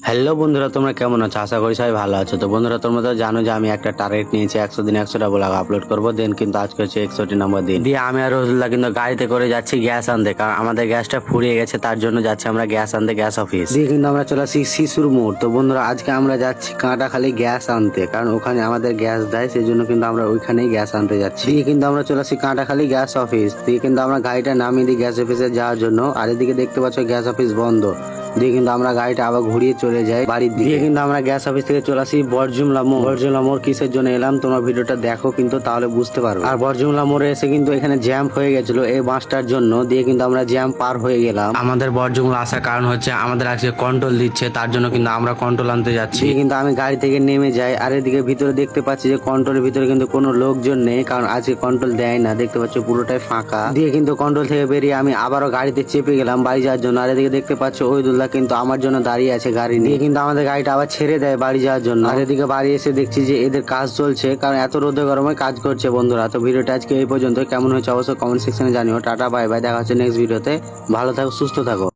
Hello বন্ধুরা, তোমরা কেমন আছো? আশা করি সবাই ভালো আছো। তো বন্ধুরা, তোমরা তো জানো যে আমি একটা টার্গেট নিয়েছি 100 দিন 100টা ব্লগ আপলোড করবো। দেন কিন্তু আজকে হচ্ছে 61 নম্বর দিন দিয়ে আমি আর রোজুল্লাহ কিন্তু গাড়িতে করে যাচ্ছি গ্যাস আনতে, কারণ আমাদের গ্যাসটা ফুরিয়ে গেছে। তার জন্য যাচ্ছি আমরা গ্যাস আনতে গ্যাস অফিস দিয়ে। কিন্তু আমরা চলে আসি শিশুর মোড়। তো বন্ধুরা, আজকে আমরা যাচ্ছি কাঁটাখালি গ্যাস আনতে, কারণ ওখানে আমাদের গ্যাস দেয়, সেই জন্য কিন্তু আমরা ওইখানেই গ্যাস আনতে যাচ্ছি। দিয়ে কিন্তু আমরা চলে আসি কাঁটাখালি গ্যাস অফিস দিয়ে। কিন্তু আমরা গাড়িটা নামিয়ে দিই গ্যাস অফিসে যাওয়ার জন্য। আর এদিকে দেখতে পাচ্ছ গ্যাস অফিস বন্ধ দিয়ে কিন্তু আমরা গাড়িটা আবার ঘুরিয়ে চলে যাই বাড়ির দিকে। কিন্তু আমরা গ্যাস অফিস থেকে চলে আসি বরজুমলা মোড়। বরজুমলা মোড় কিসের জন্য এলাম তোমরা ভিডিওটা দেখো, কিন্তু তাহলে বুঝতে পারবে। আর বরজুমলা মোড়ে এসে কিন্তু এখানে জ্যাম হয়ে গেছিল এই বাসটার জন্য, দিয়ে কিন্তু আমরা জ্যাম পার হয়ে গেলাম। আমাদের বরজুমলা আসার কারণ হচ্ছে আমাদের আজকে কন্ট্রোল দিচ্ছে, তার জন্য কিন্তু আমরা কন্ট্রোল আনতে যাচ্ছি। কিন্তু আমি গাড়ি থেকে নেমে যাই, আর এদিকে ভিতরে দেখতে পাচ্ছি যে কন্ট্রোলের ভিতরে কিন্তু কোনো লোকজন নেই, কারণ আজকে কন্ট্রোল দেয় না। দেখতে পাচ্ছ পুরোটাই ফাঁকা। দিয়ে কিন্তু কন্ট্রোল থেকে বেরিয়ে আমি আবারও গাড়িতে চেপে গেলাম বাড়ি যাওয়ার জন্য। আর এদিকে দেখতে পাচ্ছ ওহিদুল্লাহ কিন্তু আমার জন্য দাঁড়িয়ে আছে গাড়ি নিয়ে। কিন্তু আমাদের গাড়িটা আবার ছেড়ে দেয় বাড়ি যাওয়ার জন্য। আর এদিকে বাড়ি এসে দেখছি যে এদের কাজ চলছে, কারণ এত রোদে গরমে কাজ করছে। বন্ধুরা, তো ভিডিওটা আজকে এই পর্যন্ত। কেমন হয়েছে অবশ্যই কমেন্ট সেকশনে জানিও। টাটা বাই বাই, দেখা হচ্ছে নেক্সট ভিডিওতে। ভালো থাকো, সুস্থ থাকো।